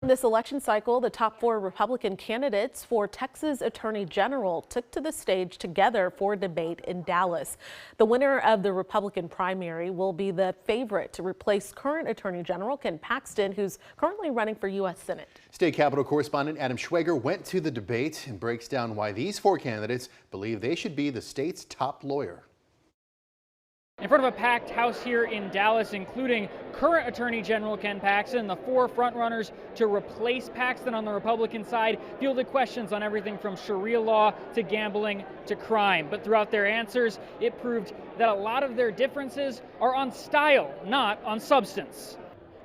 This election cycle, the top 4 Republican candidates for Texas Attorney General took to the stage together for a debate in Dallas. The winner of the Republican primary will be the favorite to replace current Attorney General Ken Paxton, who's currently running for U.S. Senate. State Capitol correspondent Adam Schwager went to the debate and breaks down why these 4 candidates believe they should be the state's top lawyer. In front of a packed house here in Dallas, including current Attorney General Ken Paxton, the 4 frontrunners to replace Paxton on the Republican side fielded questions on everything from Sharia law to gambling to crime. But throughout their answers, it proved that a lot of their differences are on style, not on substance.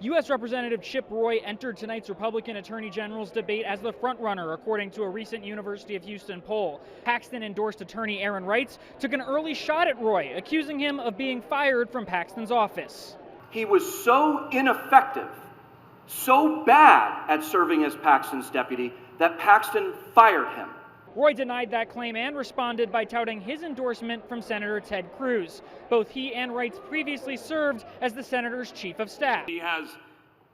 U.S. Representative Chip Roy entered tonight's Republican Attorney General's debate as the frontrunner, according to a recent University of Houston poll. Paxton-endorsed attorney Aaron Wrights took an early shot at Roy, accusing him of being fired from Paxton's office. He was so ineffective, so bad at serving as Paxton's deputy, that Paxton fired him. Roy denied that claim and responded by touting his endorsement from Senator Ted Cruz. Both he and Wrights previously served as the senator's chief of staff. He has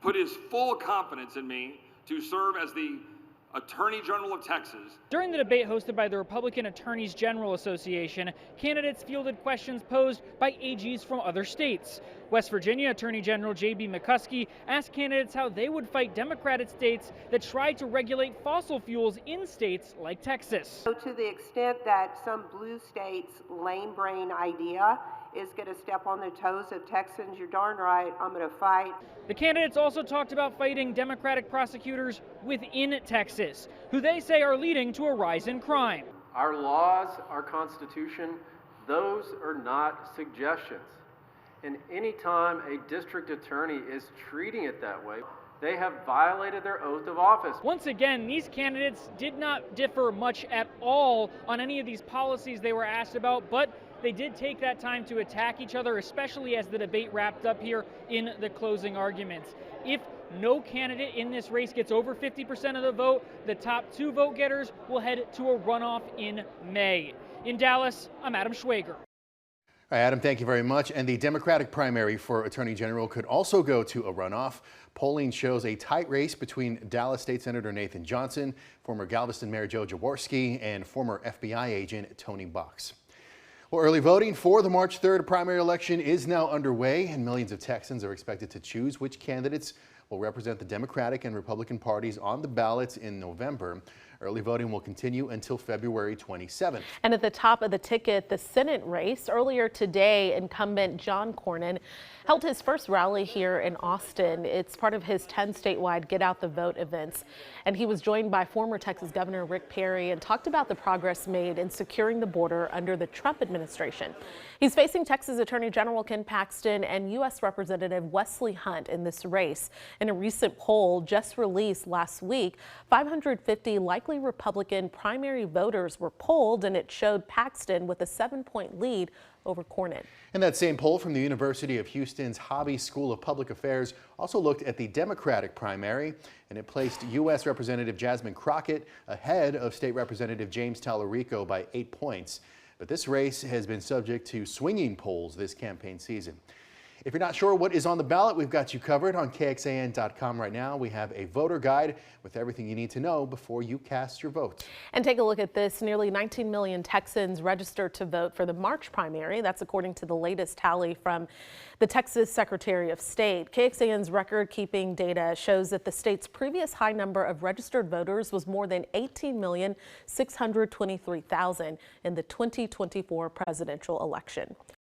put his full confidence in me to serve as the Attorney General of Texas. During the debate hosted by the Republican Attorneys General Association, candidates fielded questions posed by AGs from other states. West Virginia Attorney General J.B. McCuskey asked candidates how they would fight Democratic states that try to regulate fossil fuels in states like Texas. So to the extent that some blue states' lame brain idea is going to step on the toes of Texans, you're darn right, I'm going to fight. The candidates also talked about fighting Democratic prosecutors within Texas, who they say are leading to a rise in crime. Our laws, our Constitution, those are not suggestions. And anytime a district attorney is treating it that way, they have violated their oath of office. Once again, these candidates did not differ much at all on any of these policies they were asked about, but they did take that time to attack each other, especially as the debate wrapped up here in the closing arguments. If no candidate in this race gets over 50% of the vote, the top 2 vote getters will head to a runoff in May. In Dallas, I'm Adam Schwager. All right, Adam, thank you very much. And the Democratic primary for Attorney General could also go to a runoff. Polling shows a tight race between Dallas State Senator Nathan Johnson, former Galveston Mayor Joe Jaworski, and former FBI agent Tony Box. Well, early voting for the March 3rd primary election is now underway, and millions of Texans are expected to choose which candidates will represent the Democratic and Republican parties on the ballots in November. Early voting will continue until February 27th. And at the top of the ticket, the Senate race. Earlier today, incumbent John Cornyn held his first rally here in Austin. It's part of his 10 statewide Get Out the Vote events. And he was joined by former Texas Governor Rick Perry and talked about the progress made in securing the border under the Trump administration. He's facing Texas Attorney General Ken Paxton and U.S. Representative Wesley Hunt in this race. In a recent poll just released last week, 550 likely Republican primary voters were polled, and it showed Paxton with a 7-point lead over Cornyn. And that same poll from the University of Houston's Hobby School of Public Affairs also looked at the Democratic primary, and it placed U.S. Representative Jasmine Crockett ahead of State Representative James Tallarico by 8 points. But this race has been subject to swinging polls this campaign season. If you're not sure what is on the ballot, we've got you covered on KXAN.com right now. We have a voter guide with everything you need to know before you cast your vote. And take a look at this. Nearly 19 million Texans registered to vote for the March primary. That's according to the latest tally from the Texas Secretary of State. KXAN's record-keeping data shows that the state's previous high number of registered voters was more than 18,623,000 in the 2024 presidential election.